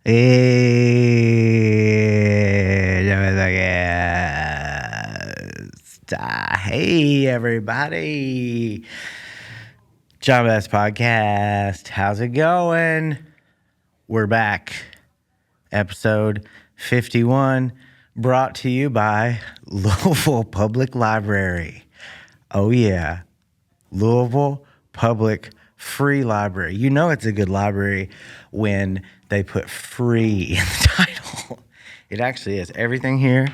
Hey, hey everybody. John Best Podcast. How's it going? We're back. Episode 51, brought to you by Louisville Public Library. Oh yeah, Louisville Public Free Library. You know it's a good library when they put free in the title. It actually is. Everything here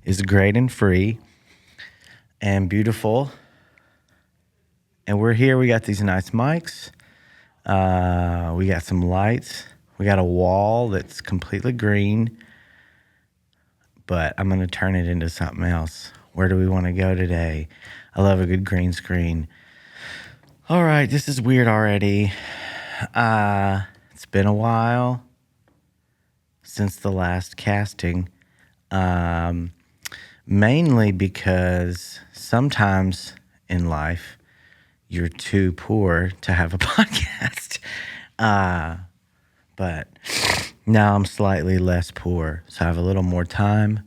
is great and free and beautiful. And we're here. We got these nice mics. We got some lights. We got a wall that's completely green. But I'm going to turn it into something else. Where do we want to go today? I love a good green screen. All right, this is weird already. It's been a while since the last casting. Mainly because sometimes in life you're too poor to have a podcast. But now I'm slightly less poor, so I have a little more time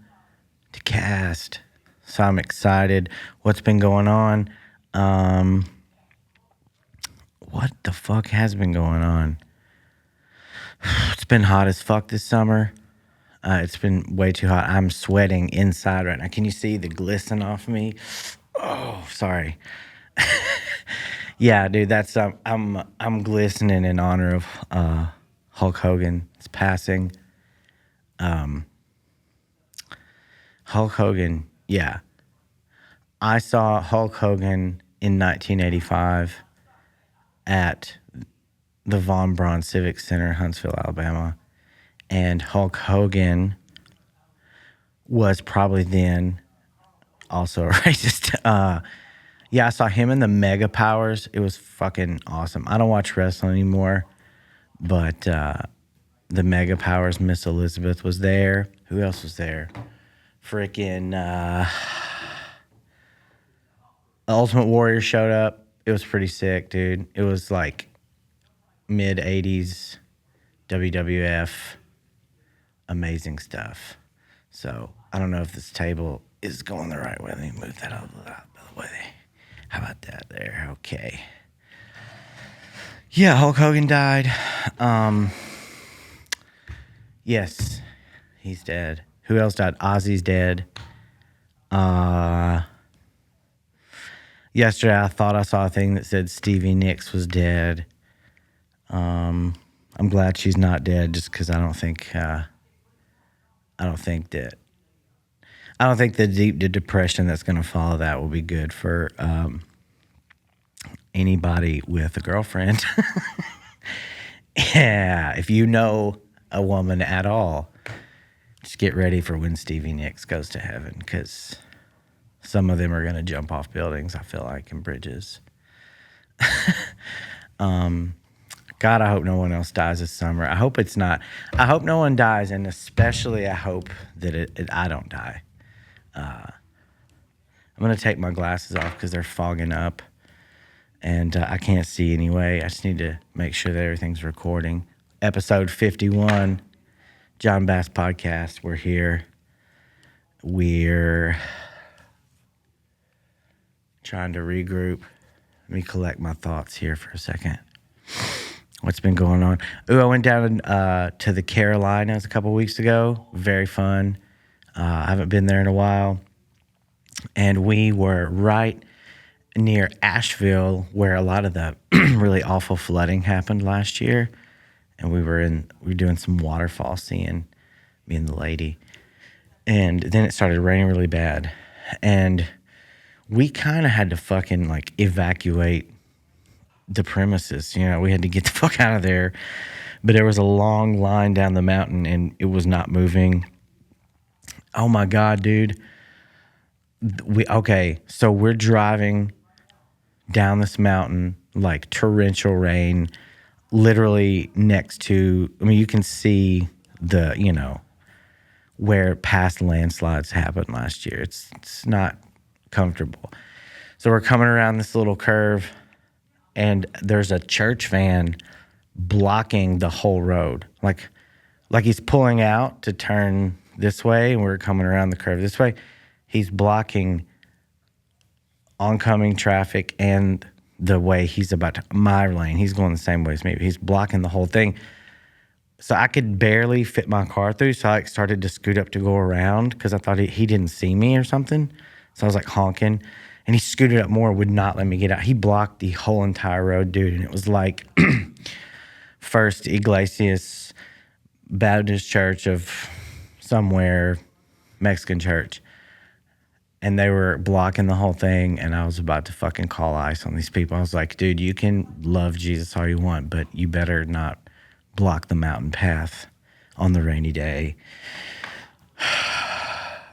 to cast. So I'm excited. What's been going on? What the fuck has been going on? It's been hot as fuck this summer. It's been way too hot. I'm sweating inside right now. Can you see the glisten off me? Oh, sorry. Yeah, dude, that's I'm glistening in honor of Hulk Hogan's passing. Hulk Hogan, yeah. I saw Hulk Hogan in 1985 at the Von Braun Civic Center, Huntsville, Alabama. And Hulk Hogan was probably then also a racist. Yeah, I saw him in the Mega Powers. It was fucking awesome. I don't watch wrestling anymore, but the Mega Powers, Miss Elizabeth was there. Who else was there? Freaking Ultimate Warrior showed up. It was pretty sick, dude. It was like mid-'80s WWF. Amazing stuff. So I don't know if this table is going the right way. Let me move that out of the way. How about that there? Okay. Yeah, Hulk Hogan died. Yes, he's dead. Who else died? Ozzy's dead. Yesterday I thought I saw a thing that said Stevie Nicks was dead. I'm glad she's not dead, just because I don't think the deep depression that's going to follow that will be good for anybody with a girlfriend. Yeah, if you know a woman at all, just get ready for when Stevie Nicks goes to heaven, because some of them are going to jump off buildings, I feel like, in bridges. God, I hope no one else dies this summer. I hope it's not. I hope no one dies, and especially I hope that I don't die. I'm going to take my glasses off because they're fogging up, and I can't see anyway. I just need to make sure that everything's recording. Episode 51, John Bass Podcast. We're here. We're trying to regroup. Let me collect my thoughts here for a second. What's been going on? Ooh, I went down to the Carolinas a couple weeks ago. Very fun. I haven't been there in a while. And we were right near Asheville, where a lot of the really awful flooding happened last year. And we were doing some waterfall seeing, me and the lady. And then it started raining really bad. And we kind of had to fucking like evacuate the premises. You know, we had to get the fuck out of there. But there was a long line down the mountain and it was not moving. Oh my God, dude. So we're driving down this mountain, like torrential rain, literally next to, I mean, you can see where past landslides happened last year. It's not comfortable. So we're coming around this little curve, and there's a church van blocking the whole road. Like, like he's pulling out to turn this way, and we're coming around the curve this way. He's blocking oncoming traffic and the way he's about to, my lane. He's going the same way as me. He's blocking the whole thing. So I could barely fit my car through. So I started to scoot up to go around because I thought he didn't see me or something. So I was like honking, and he scooted up more, would not let me get out. He blocked the whole entire road, dude. And it was like First Iglesias Baptist Church of somewhere, Mexican church. And they were blocking the whole thing, and I was about to fucking call ICE on these people. I was like, dude, you can love Jesus all you want, but you better not block the mountain path on the rainy day,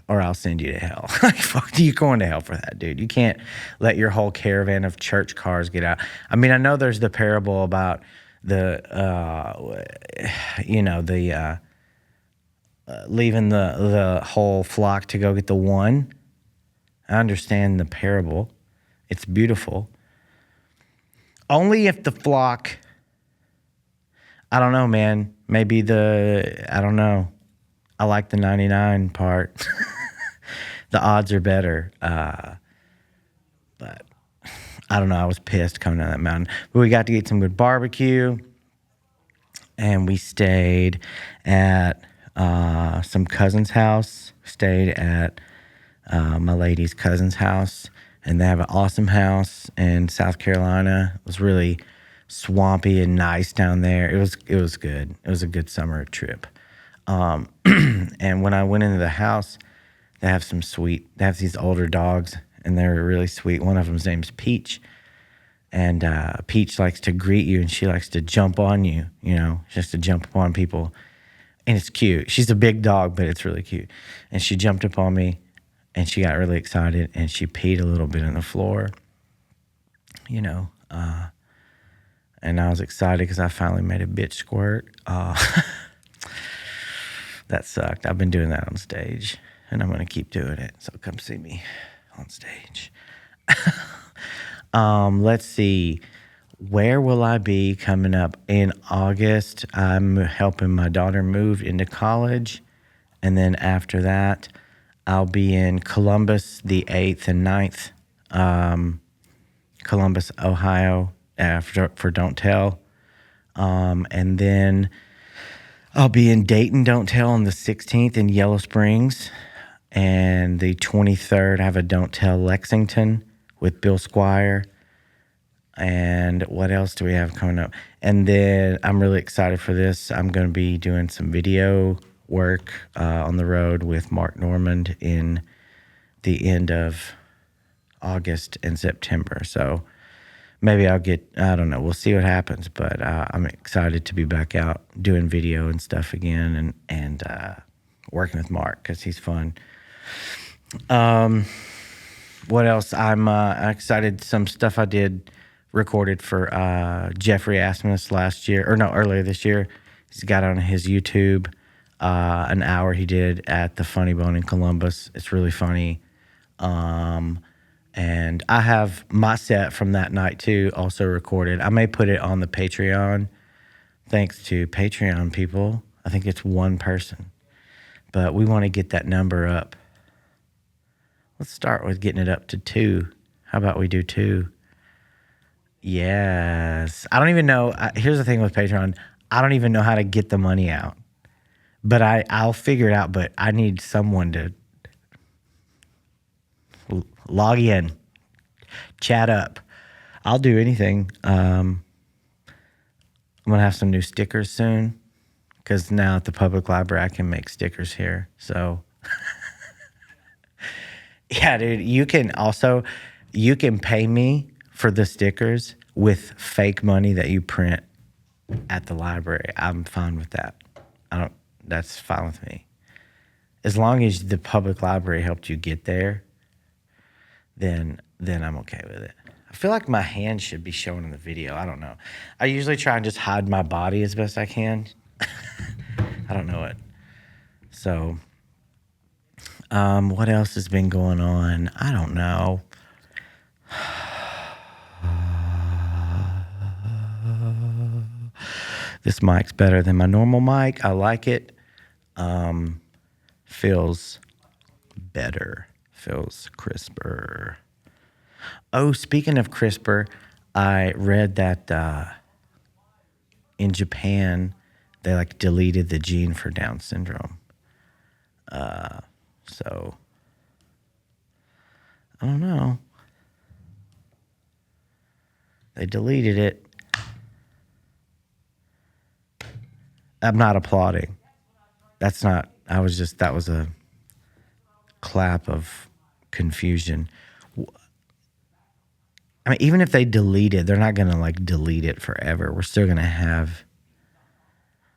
or I'll send you to hell. Like, fuck, you're going to hell for that, dude. You can't let your whole caravan of church cars get out. I mean, I know there's the parable about the, leaving the whole flock to go get the one. I understand the parable. It's beautiful. Only if the flock, I don't know, man. Maybe I don't know. I like the 99 part. The odds are better. But I don't know. I was pissed coming down that mountain. But we got to get some good barbecue. And we stayed at some cousin's house. Stayed at my lady's cousin's house, and they have an awesome house in South Carolina. It was really swampy and nice down there. It was good. It was a good summer trip. And when I went into the house, they have these older dogs, and they're really sweet. One of them's name's Peach, and Peach likes to greet you, and she likes to jump on you, just to jump upon people, and it's cute. She's a big dog, but it's really cute. And she jumped up on me, and she got really excited, and she peed a little bit on the floor, and I was excited because I finally made a bitch squirt. That sucked. I've been doing that on stage, and I'm going to keep doing it, so come see me on stage. Let's see. Where will I be coming up? In August, I'm helping my daughter move into college, and then after that, I'll be in Columbus the 8th and 9th, Columbus, Ohio, for Don't Tell. And then I'll be in Dayton, Don't Tell on the 16th, in Yellow Springs. And the 23rd, I have a Don't Tell Lexington with Bill Squire. And what else do we have coming up? And then I'm really excited for this. I'm going to be doing some video work on the road with Mark Normand in the end of August and September. So maybe I don't know. We'll see what happens. But I'm excited to be back out doing video and stuff again, and working with Mark because he's fun. What else? I'm excited. Some stuff I recorded for Jeffrey Asmus earlier this year. He's got on his YouTube an hour he did at the Funny Bone in Columbus. It's really funny. And I have my set from that night too, also recorded. I may put it on the Patreon. Thanks to Patreon people. I think it's one person, but we want to get that number up. Let's start with getting it up to 2. How about we do 2? Yes. I don't even know. Here's the thing with Patreon. I don't even know how to get the money out, but I'll figure it out. But I need someone to log in, chat up. I'll do anything. I'm going to have some new stickers soon, because now at the public library, I can make stickers here. So, yeah, dude, you can pay me for the stickers with fake money that you print at the library. I'm fine with that. That's fine with me. As long as the public library helped you get there, then I'm okay with it. I feel like my hand should be shown in the video. I don't know. I usually try and just hide my body as best I can. I don't know it. So, what else has been going on? I don't know. This mic's better than my normal mic. I like it. Feels better. Feels crisper. Oh, speaking of crisper, I read that in Japan, they like deleted the gene for Down syndrome. So I don't know. They deleted it. I'm not applauding. That was a clap of confusion. I mean, even if they delete it, they're not going to like delete it forever. We're still going to have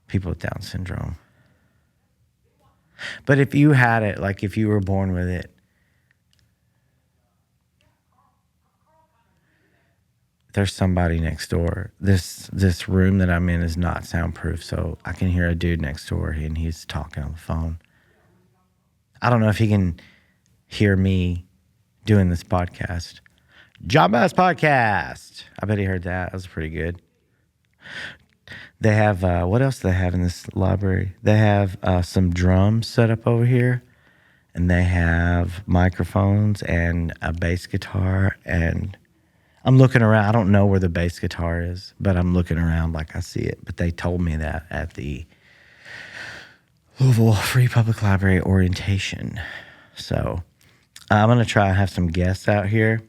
people with Down syndrome. But if you had it, like if you were born with it, there's somebody next door. This room that I'm in is not soundproof, so I can hear a dude next door and he's talking on the phone. I don't know if he can hear me doing this podcast. Job Ass Podcast. I bet he heard that. That was pretty good. They have, what else do they have in this library? They have some drums set up over here, and they have microphones and a bass guitar. And I'm looking around. I don't know where the bass guitar is, but I'm looking around like I see it. But they told me that at the Louisville Free Public Library orientation. So I'm going to try and have some guests out here.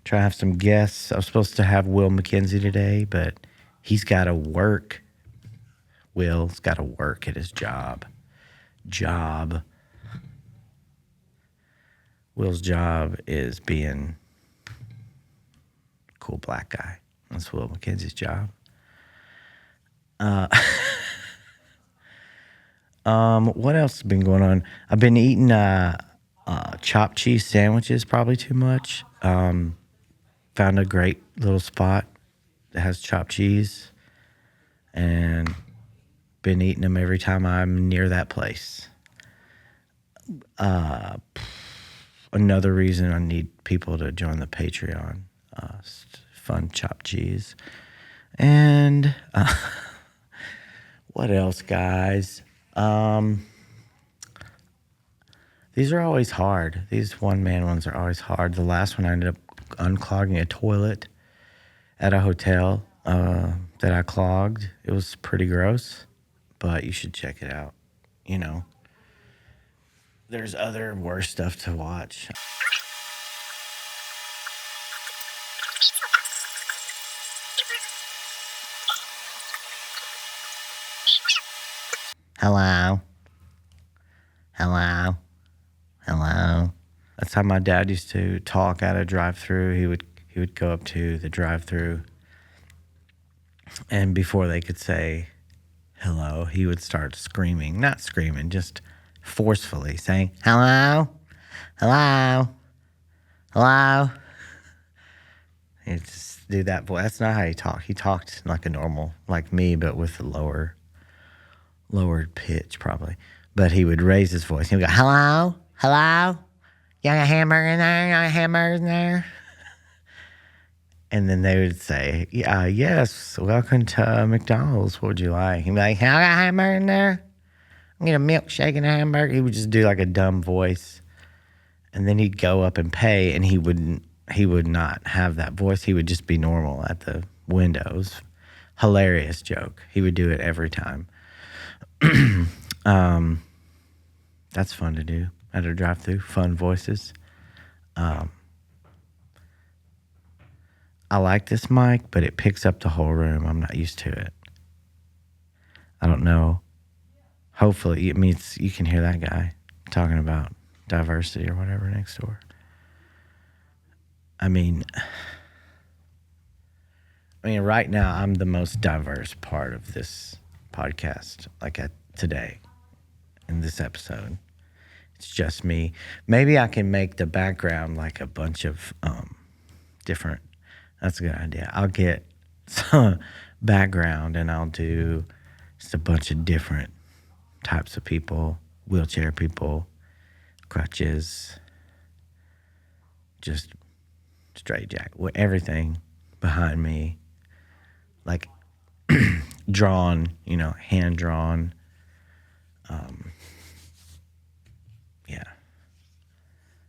I was supposed to have Will McKenzie today, but he's got to work. Will's got to work at his job. Will's job is being a cool black guy. That's Will McKenzie's job. What else has been going on? I've been eating chopped cheese sandwiches probably too much. Found a great little spot that has chopped cheese and been eating them every time I'm near that place. Another reason I need people to join the Patreon. Fun chopped cheese. And what else, guys? These are always hard. These one-man ones are always hard. The last one I ended up unclogging a toilet at a hotel that I clogged. It was pretty gross, but you should check it out. You know, there's other worse stuff to watch. Hello. That's how my dad used to talk at a drive-through. He would go up to the drive-through, and before they could say hello, he would start screaming. Not screaming, just forcefully saying, hello. He'd just do that voice. That's not how he talked. He talked like a normal, like me, but with a lowered pitch probably. But he would raise his voice. He would go, hello? You got a hamburger in there? You got a hamburger in there? And then they would say, yes, welcome to McDonald's. What would you like? He'd be like, I got a hamburger in there? I'm going to get a milkshake and a hamburger. He would just do like a dumb voice. And then he'd go up and pay, and he would not have that voice. He would just be normal at the windows. Hilarious joke. He would do it every time. That's fun to do at a drive-thru. Fun voices. I like this mic, but it picks up the whole room. I'm not used to it. I don't know. Hopefully, it means you can hear that guy talking about diversity or whatever next door. I mean, right now, I'm the most diverse part of this podcast, like today, in this episode. It's just me. Maybe I can make the background like a bunch of different. That's a good idea. I'll get some background and I'll do just a bunch of different types of people, wheelchair people, crutches, just straight jack, everything behind me. Like drawn, hand drawn. Yeah.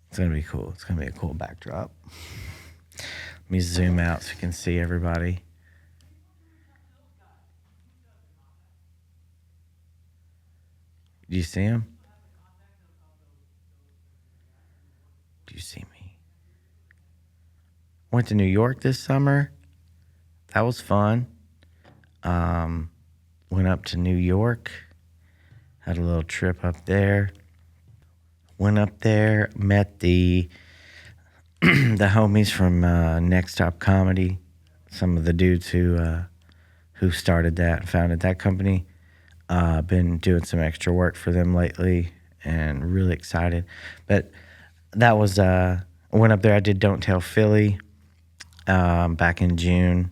It's going to be cool. It's going to be a cool backdrop. Let me zoom out so you can see everybody. Do you see him? Do you see me? Went to New York this summer. That was fun. Went up to New York. Had a little trip up there. Went up there, met the the homies from Next Stop Comedy. Some of the dudes who started that and founded that company. Been doing some extra work for them lately and really excited. But that was, I went up there. I did Don't Tell Philly back in June.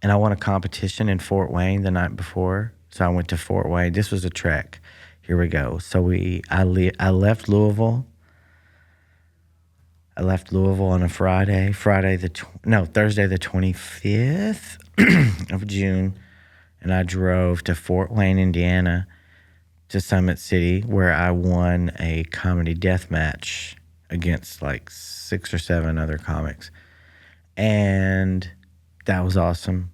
And I won a competition in Fort Wayne the night before. So I went to Fort Wayne. This was a trek. Here we go. So I left Louisville. I left Louisville on a Thursday the 25th of June. And I drove to Fort Wayne, Indiana, to Summit City, where I won a comedy death match against like 6 or 7 other comics. And that was awesome.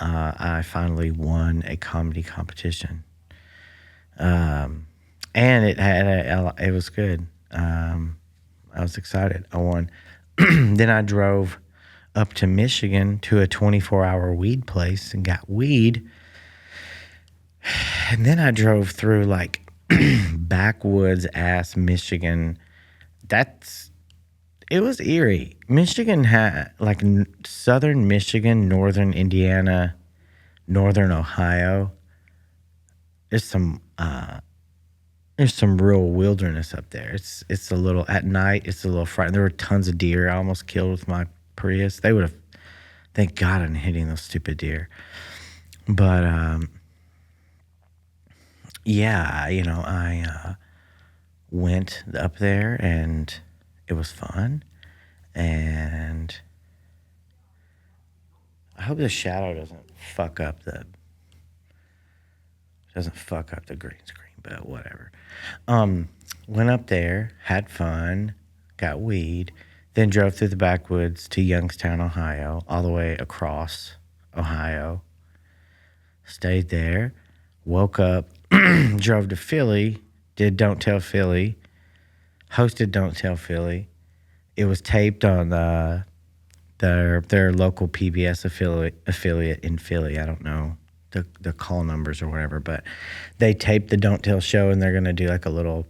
I finally won a comedy competition. And it was good. I was excited. I won. Then I drove up to Michigan to a 24-hour weed place and got weed. And then I drove through like backwoods ass Michigan. It was eerie. Michigan had like southern Michigan, northern Indiana, northern Ohio. There's some real wilderness up there. It's a little at night. It's a little frightening. There were tons of deer I almost killed with my Prius. They would have. Thank God I'm hitting those stupid deer. But yeah, I went up there and it was fun. And I hope the shadow doesn't fuck up the green screen, but whatever. Went up there, had fun, got weed, then drove through the backwoods to Youngstown, Ohio, all the way across Ohio. Stayed there, woke up, drove to Philly, did Don't Tell Philly, hosted Don't Tell Philly. It was taped on their local PBS affiliate in Philly. I don't know the call numbers or whatever, but they taped the Don't Tell show and they're going to do like a little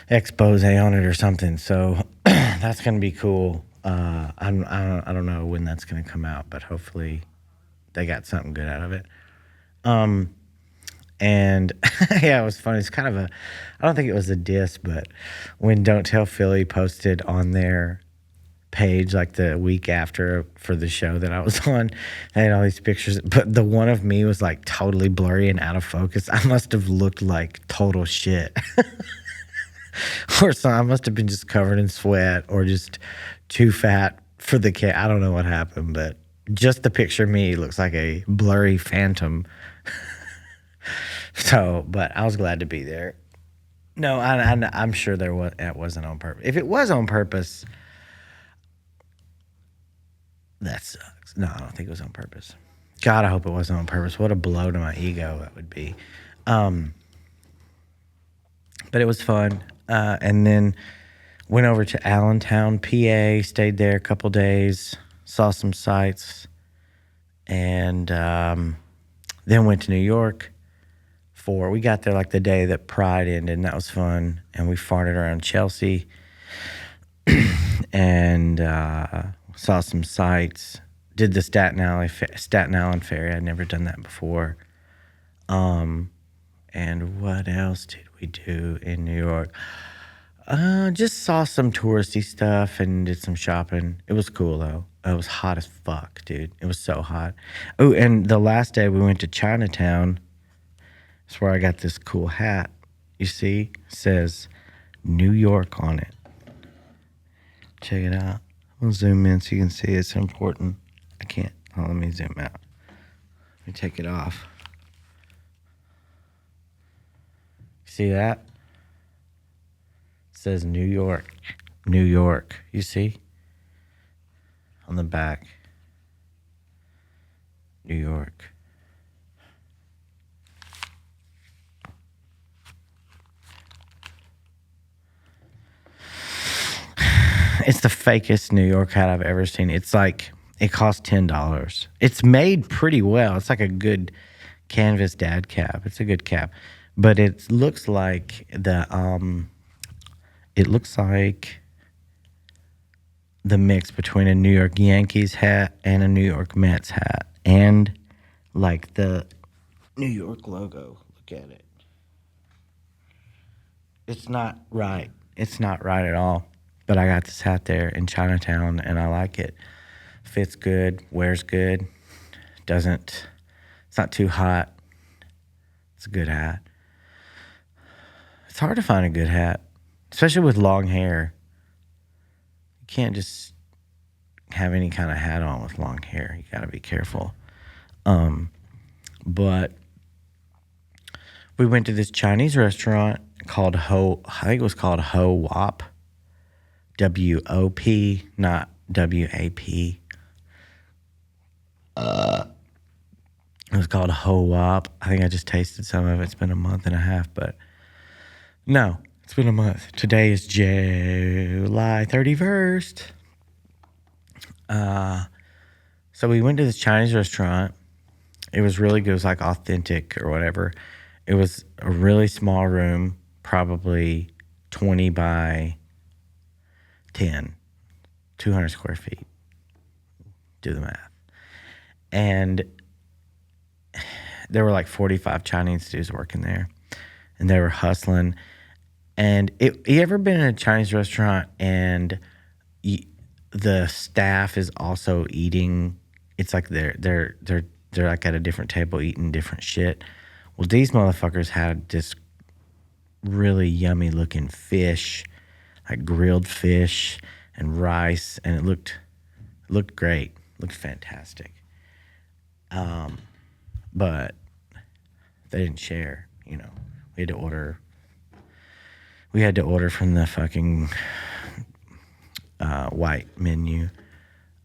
expose on it or something. So that's going to be cool. I don't know when that's going to come out, but hopefully they got something good out of it. And yeah, it was funny. It's kind of I don't think it was a diss, but when Don't Tell Philly posted on their page like the week after for the show that I was on, they had all these pictures, but the one of me was like totally blurry and out of focus. I must have looked like total shit. Or so I must have been just covered in sweat or just too fat for the kid. I don't know what happened, but just the picture of me looks like a blurry phantom. So, but I was glad to be there. No, I'm sure it wasn't on purpose. If it was on purpose, that sucks. No, I don't think it was on purpose. God, I hope it wasn't on purpose. What a blow to my ego that would be. But it was fun. And then went over to Allentown, PA, stayed there a couple days, saw some sights, and then went to New York. We got there like the day that Pride ended, and that was fun. And we farted around Chelsea and saw some sights. Did the Staten Island Ferry. I'd never done that before. And what else did we do in New York? Just saw some touristy stuff and did some shopping. It was cool though. It was hot as fuck, dude. It was so hot. Oh, and the last day we went to Chinatown. That's where I got this cool hat. You see? It says New York on it. Check it out. I'll zoom in so you can see it's important. I can't. Oh, let me zoom out. me take it off. See that? It says New York. New York. You see? On the back. New York. It's the fakest New York hat I've ever seen. It's like, it costs $10. It's made pretty well. It's like a good canvas dad cap. It's a good cap. But it looks like the mix between a New York Yankees hat and a New York Mets hat. And like the New York logo. Look at it. It's not right. It's not right at all. But I got this hat there in Chinatown, and I like it. Fits good, wears good. It's not too hot. It's a good hat. It's hard to find a good hat, especially with long hair. You can't just have any kind of hat on with long hair. You got to be careful. But we went to this Chinese restaurant called I think it was called Ho Wop. W-O-P, not W-A-P. It was called Ho Wop. I think I just tasted some of it. It's been a month and a half, but no, it's been a month. Today is July 31st. So we went to this Chinese restaurant. It was really good. It was like authentic or whatever. It was a really small room, probably 20 by 10, 200 square feet. Do the math. And there were like 45 Chinese dudes working there, and they were hustling. And you ever been in a Chinese restaurant and the staff is also eating? It's like they're like at a different table eating different shit. Well, these motherfuckers had this really yummy looking fish, like grilled fish and rice, and it looked great, looked fantastic. But they didn't share. You know, we had to order. We had to order from the fucking white menu.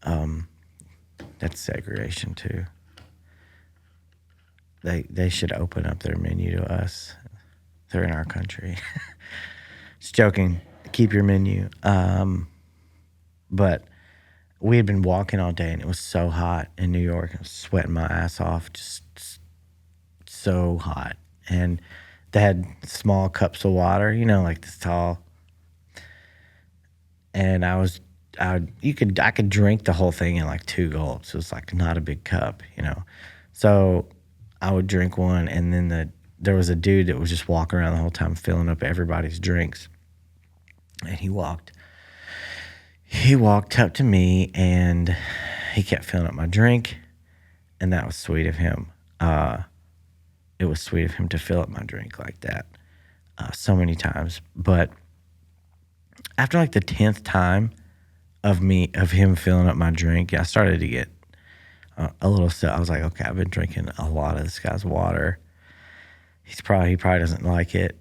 That's segregation too. They should open up their menu to us. They're in our country. Just joking. Keep your menu. But we had been walking all day, and it was so hot in New York. I was sweating my ass off, just so hot. And they had small cups of water, you know, like this tall. And I could drink the whole thing in like 2 gulps. It was like not a big cup, you know. So I would drink one, and then there was a dude that was just walking around the whole time filling up everybody's drinks. And he walked up to me, and he kept filling up my drink, and that was sweet of him. It was sweet of him to fill up my drink like that so many times. But after like the 10th time of him filling up my drink, I started to get a little sick. I was like, okay, I've been drinking a lot of this guy's water. He probably doesn't like it.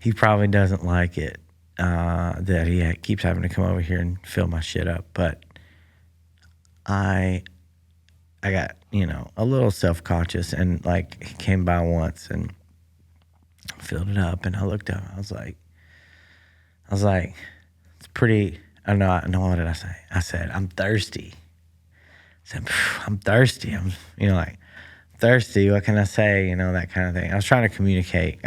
He probably doesn't like it that he keeps having to come over here and fill my shit up. But I got, you know, a little self-conscious, and like he came by once and filled it up, and I looked up. I was like, it's pretty. I know. What did I say? I said, I'm thirsty. I said, I'm thirsty. I'm, you know, like thirsty. What can I say? You know, that kind of thing. I was trying to communicate.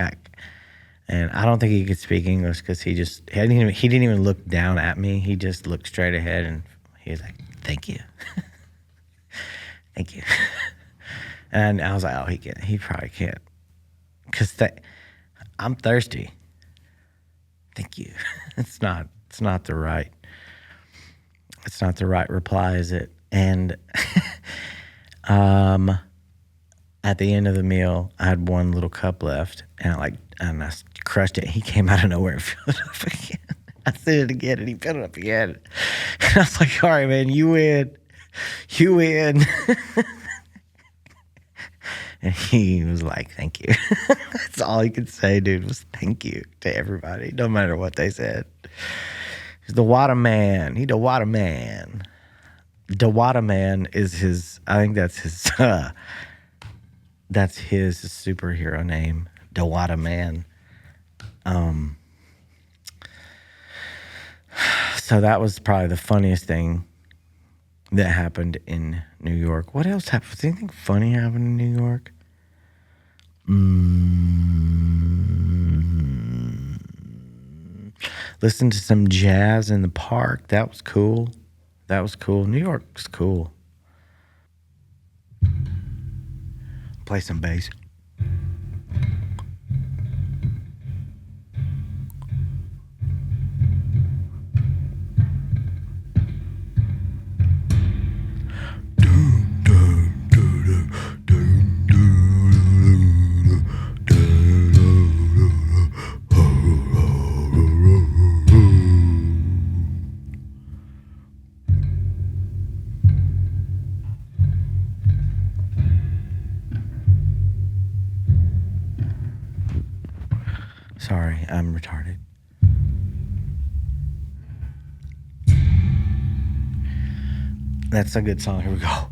And I don't think he could speak English because he didn't even look down at me. He just looked straight ahead, and he was like, thank you. Thank you. And I was like, oh, he probably can't. Because I'm thirsty. Thank you. It's not the right reply, is it? And at the end of the meal, I had one little cup left, and I crushed it. He came out of nowhere and filled it up again. I said it again, and he filled it up again. And I was like, all right, man, you win. You win. And he was like, thank you. That's all he could say, dude, was thank you to everybody, no matter what they said. He's the water man. He the water man. The water man is his, I think that's his superhero name. The water man. So that was probably the funniest thing that happened in New York. What else happened? Was anything funny happen in New York? Listen to some jazz in the park. That was cool. New York's cool. Play some bass. Sorry, I'm retarded. That's a good song. Here we go.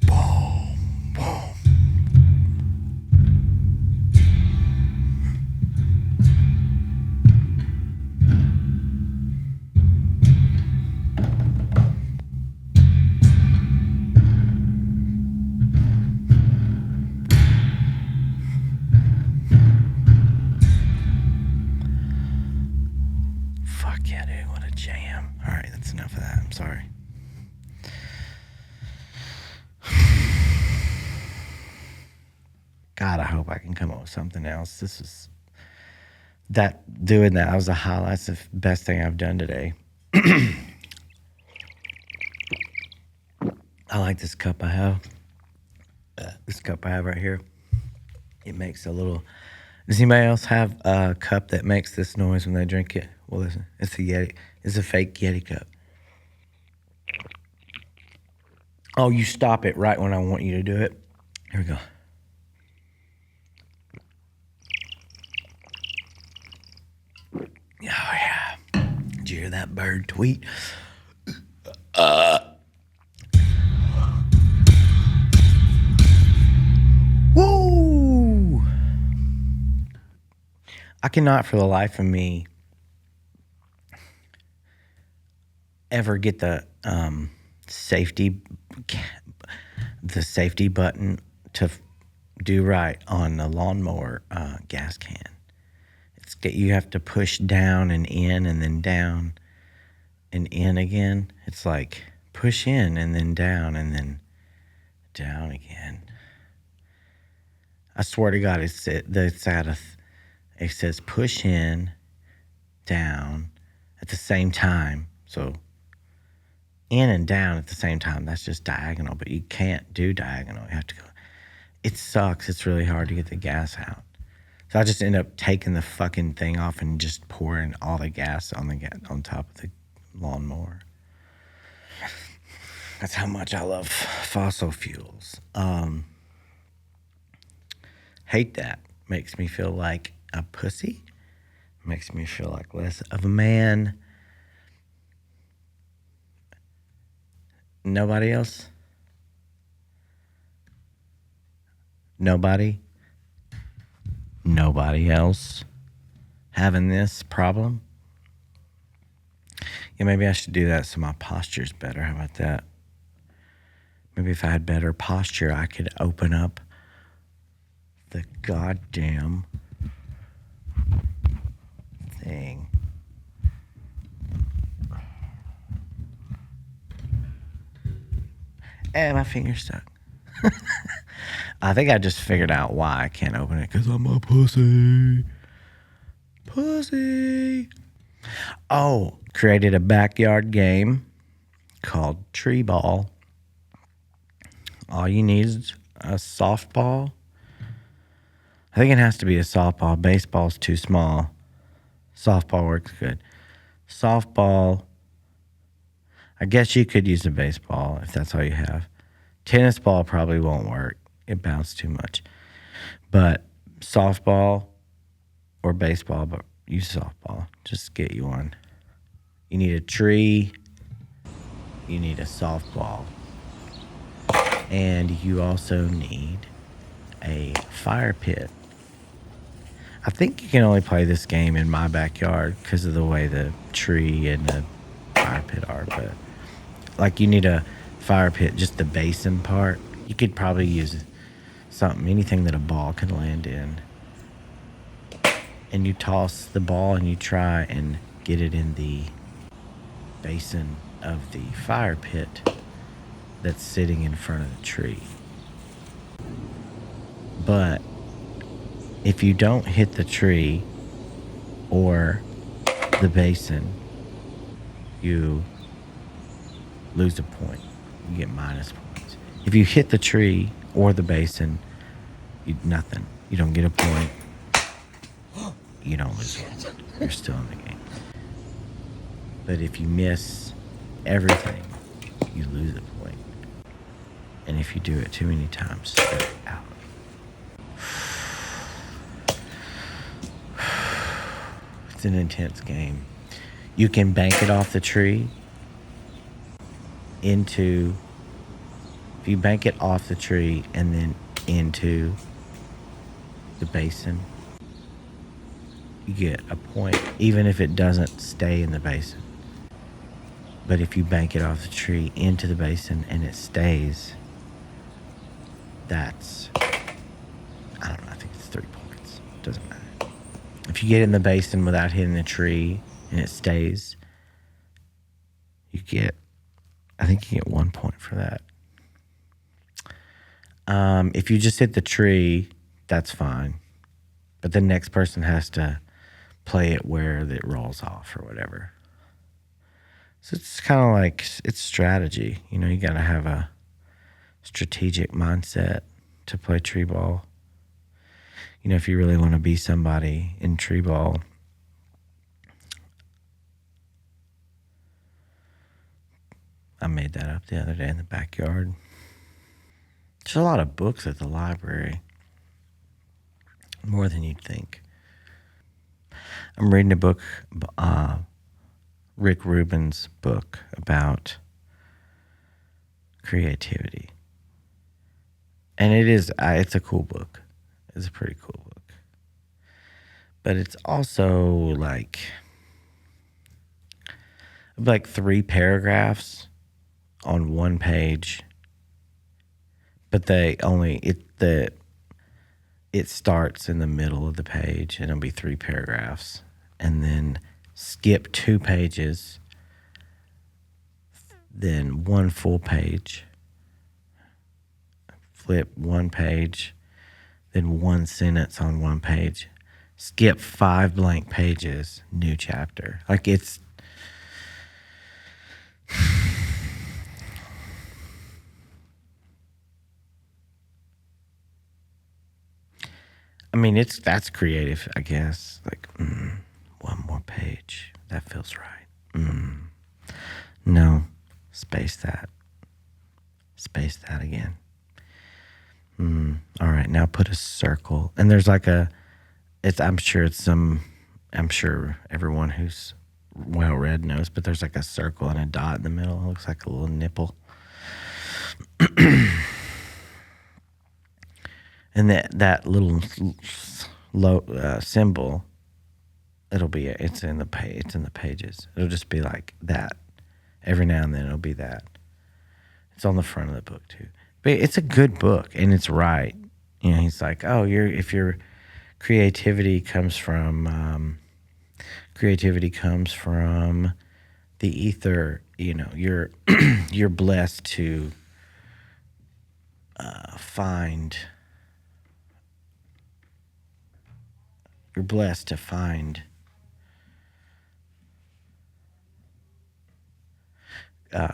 Boom, boom. Fuck yeah, dude. What a jam. All right, that's enough of that. I'm sorry. God, I hope I can come up with something else. This was doing that. That was the highlights of best thing I've done today. I like this cup I have. This cup I have right here. It makes a little. Does anybody else have a cup that makes this noise when they drink it? Well, listen, it's a Yeti. It's a fake Yeti cup. Oh, you stop it right when I want you to do it. Here we go. Oh, yeah. Did you hear that bird tweet? Woo! I cannot for the life of me ever get the safety button to do right on the lawnmower gas can. You have to push down and in and then down and in again. It's like push in and then down again. I swear to God, it says push in, down at the same time. So in and down at the same time. That's just diagonal, but you can't do diagonal. You have to go. It sucks. It's really hard to get the gas out. So I just end up taking the fucking thing off and just pouring all the gas on top of the lawnmower. That's how much I love fossil fuels. Hate that. Makes me feel like a pussy. Makes me feel like less of a man. Nobody else? Nobody else having this problem? Yeah, maybe I should do that so my posture's better. How about that? Maybe if I had better posture, I could open up the goddamn thing. And my finger's stuck. I think I just figured out why I can't open it. Because I'm a pussy. Pussy. Oh, created a backyard game called Tree Ball. All you need is a softball. I think it has to be a softball. Baseball's too small. Softball works good. Softball. I guess you could use a baseball if that's all you have. Tennis ball probably won't work. It bounced too much. But softball or baseball, but use softball. Just get you one. You need a tree. You need a softball. And you also need a fire pit. I think you can only play this game in my backyard because of the way the tree and the fire pit are. But like you need a fire pit, just the basin part. You could probably use anything that a ball can land in. And you toss the ball and you try and get it in the basin of the fire pit that's sitting in front of the tree. But if you don't hit the tree or the basin, you lose a point. You get minus points. If you hit the tree or the basin, nothing. You don't get a point. You don't lose one. You're still in the game. But if you miss everything, you lose a point. And if you do it too many times, you're out. It's an intense game. You can bank it off the tree if you bank it off the tree and then into the basin, you get a point, even if it doesn't stay in the basin. But if you bank it off the tree into the basin and it stays, that's, I don't know, I think it's 3 points. Doesn't matter. If you get in the basin without hitting the tree and it stays, I think you get 1 point for that. If you just hit the tree, that's fine. But the next person has to play it where it rolls off or whatever. So it's kind of like, it's strategy. You know, you got to have a strategic mindset to play tree ball. You know, if you really want to be somebody in tree ball, I made that up the other day in the backyard. There's a lot of books at the library. More than you'd think. I'm reading a book, Rick Rubin's book about creativity. And it's a cool book. It's a pretty cool book. But it's also like 3 paragraphs on one page. But it starts in the middle of the page and it'll be 3 paragraphs. And then skip 2 pages, then 1 full page, flip 1 page, then 1 sentence on 1 page, skip 5 blank pages, new chapter. Like it's, I mean, that's creative, I guess. Like, 1 more page. That feels right. No, space that. Space that again. All right, now put a circle. And there's like I'm sure everyone who's well read knows, but there's like a circle and a dot in the middle. It looks like a little nipple. And that little symbol, it's in the pages. It'll just be like that. Every now and then it'll be that. It's on the front of the book too. But it's a good book and it's right. You know, he's like, oh, if your creativity comes from the ether, you know, you're blessed to find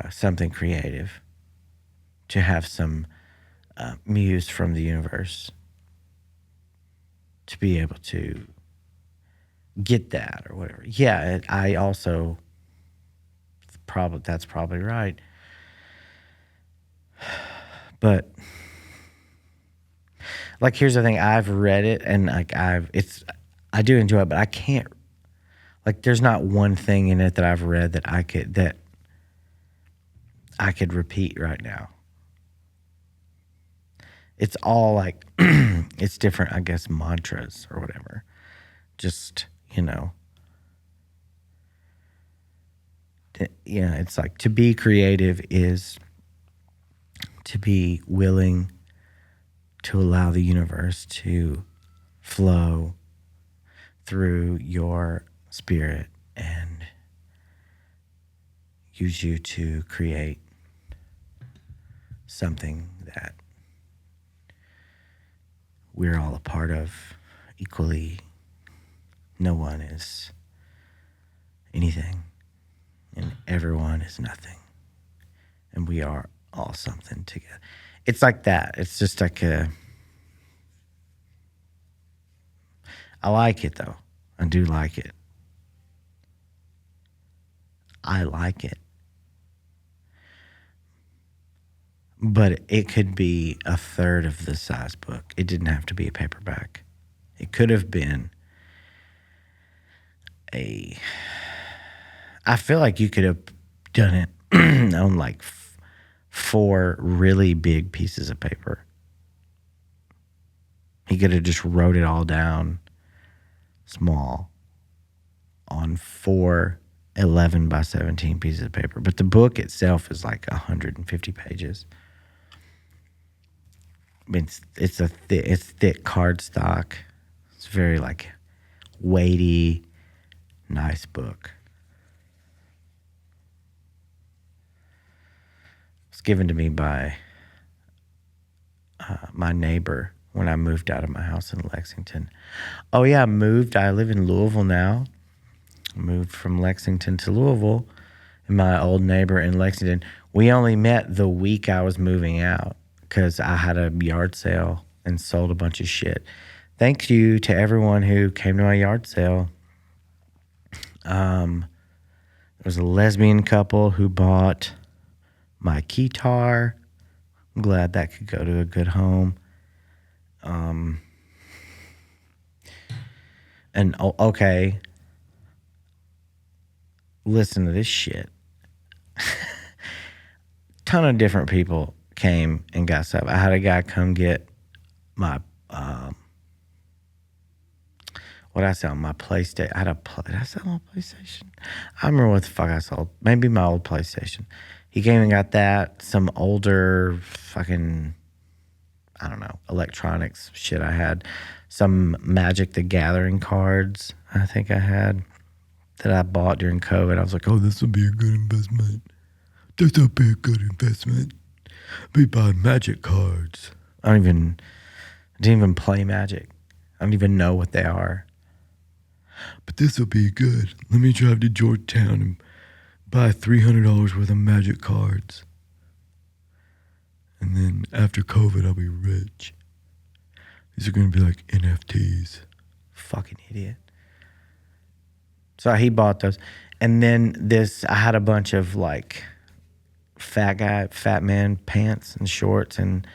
something creative, to have some muse from the universe, to be able to get that or whatever. Yeah, I also that's probably right. But like, here's the thing: I've read it, and like I do enjoy it, but I can't. Like, there's not one thing in it that I've read that I could repeat right now. It's all like it's different, I guess, mantras or whatever. Just, yeah, it's like to be creative is to be willing to allow the universe to flow through your spirit and use you to create something that we're all a part of equally. No one is anything, and everyone is nothing, and we are all something together. It's like that. It's just like I like it though. I do like it. I like it. But it could be a third of the size book. It didn't have to be a paperback. It could have been I feel like you could have done it on like 4 really big pieces of paper. He could have just wrote it all down small on 4 11 by 17 pieces of paper. But the book itself is like 150 pages. I mean, it's thick cardstock. It's very like weighty, nice book. It's given to me by my neighbor when I moved out of my house in Lexington. Oh yeah, I live in Louisville now. I moved from Lexington to Louisville. And my old neighbor in Lexington, we only met the week I was moving out because I had a yard sale and sold a bunch of shit. Thank you to everyone who came to my yard sale. There was a lesbian couple who bought my guitar. I'm glad that could go to a good home. And okay, listen to this shit. Ton of different people came and got stuff. I had a guy come get my what I sell, my PlayStation. Did I sell my PlayStation? I remember what the fuck I sold. Maybe my old PlayStation. He came and got that. Some older fucking, I don't know, electronics shit I had. Some Magic the Gathering cards I think I had that I bought during COVID. I was like, oh, this will be a good investment. This will be a good investment. Be buying Magic cards. I didn't even play Magic. I don't even know what they are. But this will be good. Let me drive to Georgetown and buy $300 worth of Magic cards. And then after COVID, I'll be rich. These are going to be like NFTs. Fucking idiot. So he bought those. And then I had a bunch of like fat man pants and shorts and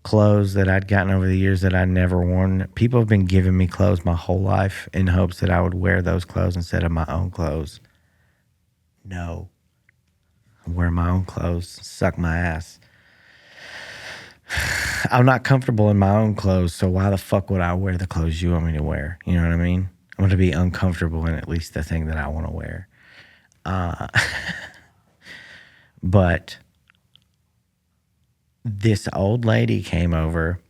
clothes that I'd gotten over the years that I'd never worn. People have been giving me clothes my whole life in hopes that I would wear those clothes instead of my own clothes. No. I wear my own clothes. Suck my ass. I'm not comfortable in my own clothes, so why the fuck would I wear the clothes you want me to wear? You know what I mean? I'm going to be uncomfortable in at least the thing that I want to wear. But this old lady came over,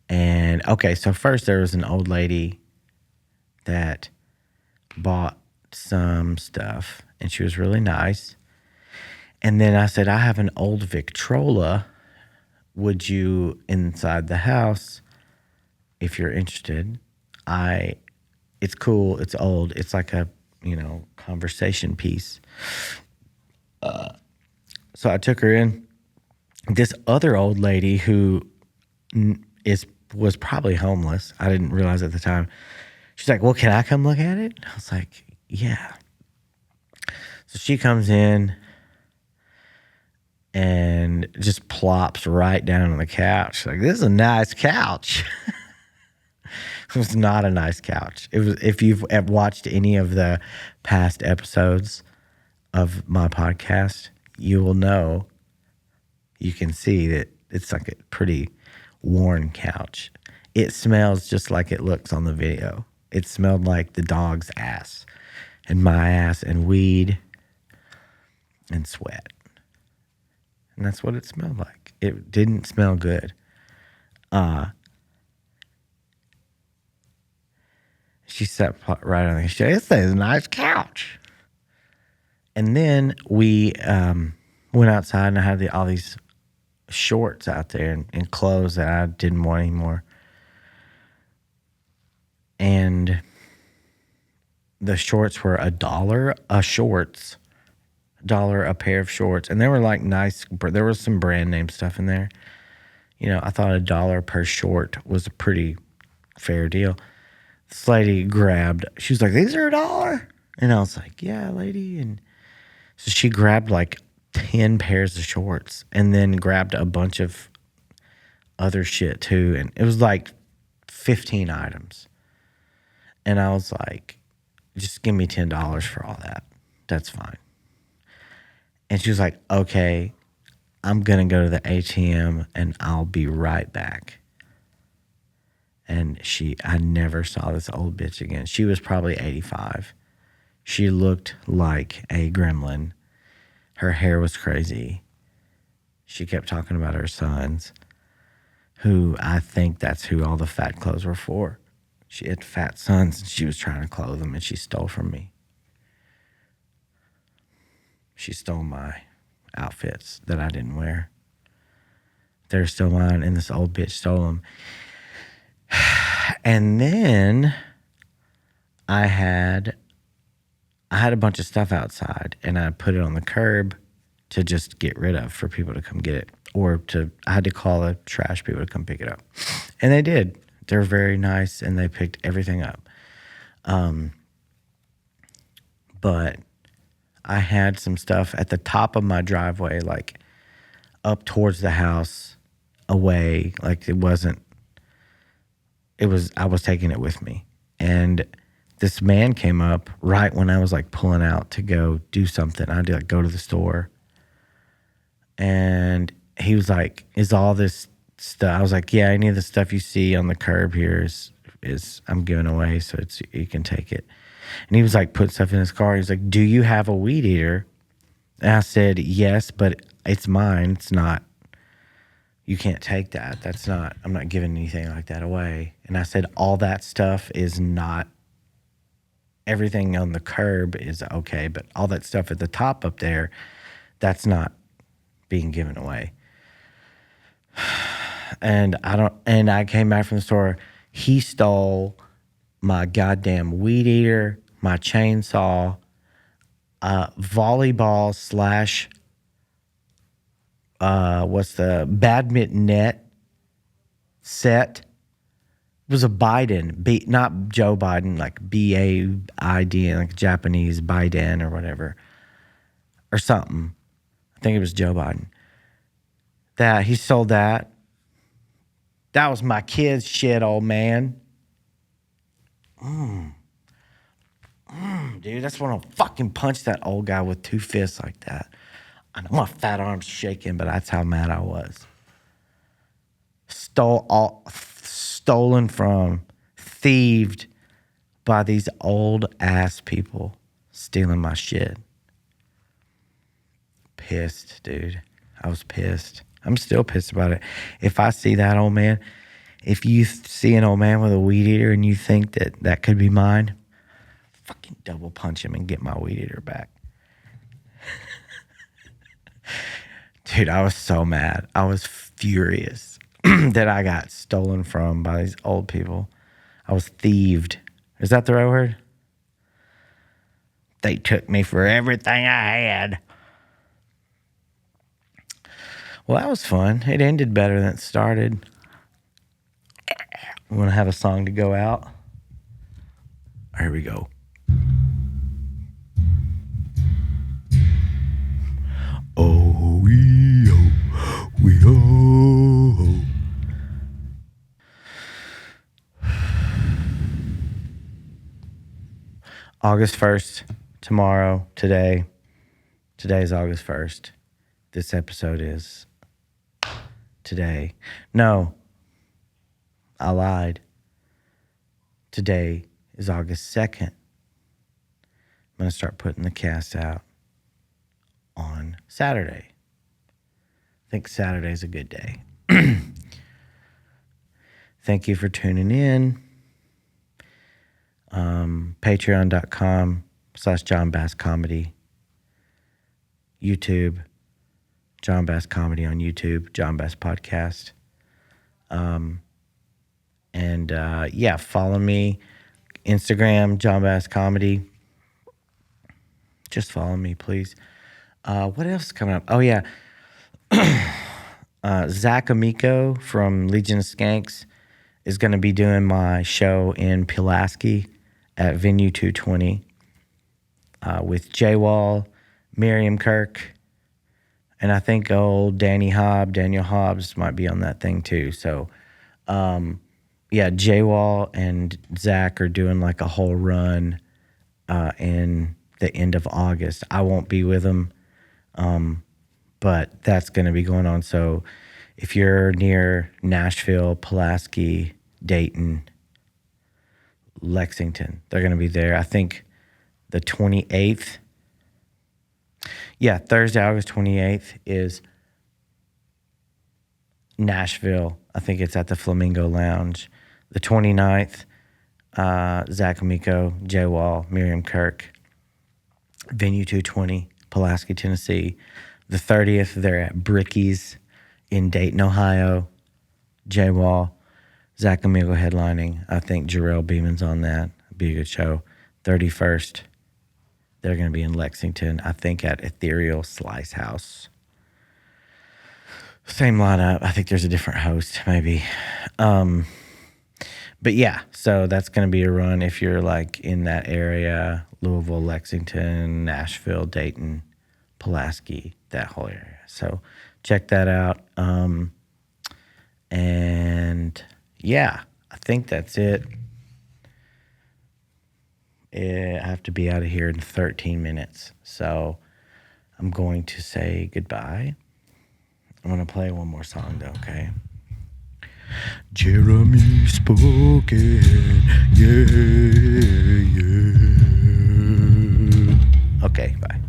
and okay, so first there was an old lady that bought some stuff, and she was really nice. And then I said, I have an old Victrola. Would you, inside the house, if you're interested? It's cool. It's old. It's like a, conversation piece. So I took her in. This other old lady who was probably homeless. I didn't realize at the time. She's like, well, can I come look at it? I was like, yeah. So she comes in and just plops right down on the couch. Like, this is a nice couch. It was not a nice couch. It was, if you've watched any of the past episodes of my podcast, you will know, you can see that it's like a pretty worn couch. It smells just like it looks on the video. It smelled like the dog's ass and my ass and weed and sweat. And that's what it smelled like. It didn't smell good. She sat right on the couch. This is a nice couch. And then we went outside, and I had all these shorts out there and clothes that I didn't want anymore. And the shorts were $1 a shorts, $1 a pair of shorts. And they were like nice. There was some brand name stuff in there. You know, I thought $1 per short was a pretty fair deal. This lady grabbed, she was like, these are $1? And I was like, yeah, lady. And so she grabbed like 10 pairs of shorts and then grabbed a bunch of other shit too. And it was like 15 items. And I was like, just give me $10 for all that. That's fine. And she was like, okay, I'm going to go to the ATM and I'll be right back. And I never saw this old bitch again. She was probably 85. She looked like a gremlin. Her hair was crazy. She kept talking about her sons, who I think that's who all the fat clothes were for. She had fat sons, and she was trying to clothe them, and she stole from me. She stole my outfits that I didn't wear. They're still mine, and this old bitch stole them. And then I had a bunch of stuff outside, and I put it on the curb to just get rid of for people to come get it. I had to call the trash people to come pick it up. And they did. They're very nice, and they picked everything up. But I had some stuff at the top of my driveway, like up towards the house, away. Like I was taking it with me. And this man came up right when I was like pulling out to go do something. I had to like go to the store. And he was like, is all this stuff? I was like, yeah, any of the stuff you see on the curb here is I'm giving away, so you can take it. And he was like, put stuff in his car. He was like, do you have a weed eater? And I said, yes, but it's mine. It's not, you can't take that. I'm not giving anything like that away. And I said, all that stuff is not, everything on the curb is okay, but all that stuff at the top up there, that's not being given away. And I came back from the store. He stole my goddamn weed eater, my chainsaw, volleyball / what's the badminton net set. It was a Biden, not Joe Biden, like BAID, like Japanese Biden or whatever, or something. I think it was Joe Biden. That he sold that. That was my kid's shit, old man. Dude, that's when I'll fucking punch that old guy with 2 fists like that. I know my fat arm's shaking, but that's how mad I was. Stolen from, thieved by these old ass people stealing my shit. Pissed, dude. I was pissed. I'm still pissed about it. If I see that old man, if you see an old man with a weed eater and you think that could be mine, fucking double punch him and get my weed eater back. Dude, I was so mad. I was furious that I got stolen from by these old people. I was thieved. Is that the right word? They took me for everything I had. Well, that was fun. It ended better than it started. We want to have a song to go out. Here we go. August 1st, tomorrow, today. Today is August 1st. This episode is today. No, I lied. Today is August 2nd. I'm going to start putting the cast out on Saturday. I think Saturday's a good day. Thank you for tuning in. Patreon.com/John Bass Comedy. YouTube, John Bass Comedy on YouTube, John Bass Podcast. Follow me. Instagram, John Bass Comedy. Just follow me, please. What else is coming up? Oh, yeah. Zach Amico from Legion of Skanks is going to be doing my show in Pulaski at Venue 220 with J-Wall, Miriam Kirk, and I think old Daniel Hobbs might be on that thing too. So, J-Wall and Zach are doing like a whole run in the end of August. I won't be with them, but that's going to be going on. So if you're near Nashville, Pulaski, Dayton, Lexington, they're going to be there. I think the 28th. Yeah, Thursday, August 28th is Nashville. I think it's at the Flamingo Lounge. The 29th, Zach Amico, Jay Wall, Miriam Kirk, Venue 220, Pulaski, Tennessee. The 30th, they're at Bricky's in Dayton, Ohio. Jay Wall, Zach Amico headlining. I think Jarrell Beeman's on that. Be a good show. 31st, they're going to be in Lexington, I think at Ethereal Slice House. Same lineup. I think there's a different host, maybe. But yeah, so that's going to be a run if you're like in that area, Louisville, Lexington, Nashville, Dayton, Pulaski, that whole area. So check that out. And yeah, I think that's it. I have to be out of here in 13 minutes. So I'm going to say goodbye. I'm going to play one more song though, okay? Jeremy spoken, yeah. Okay, bye.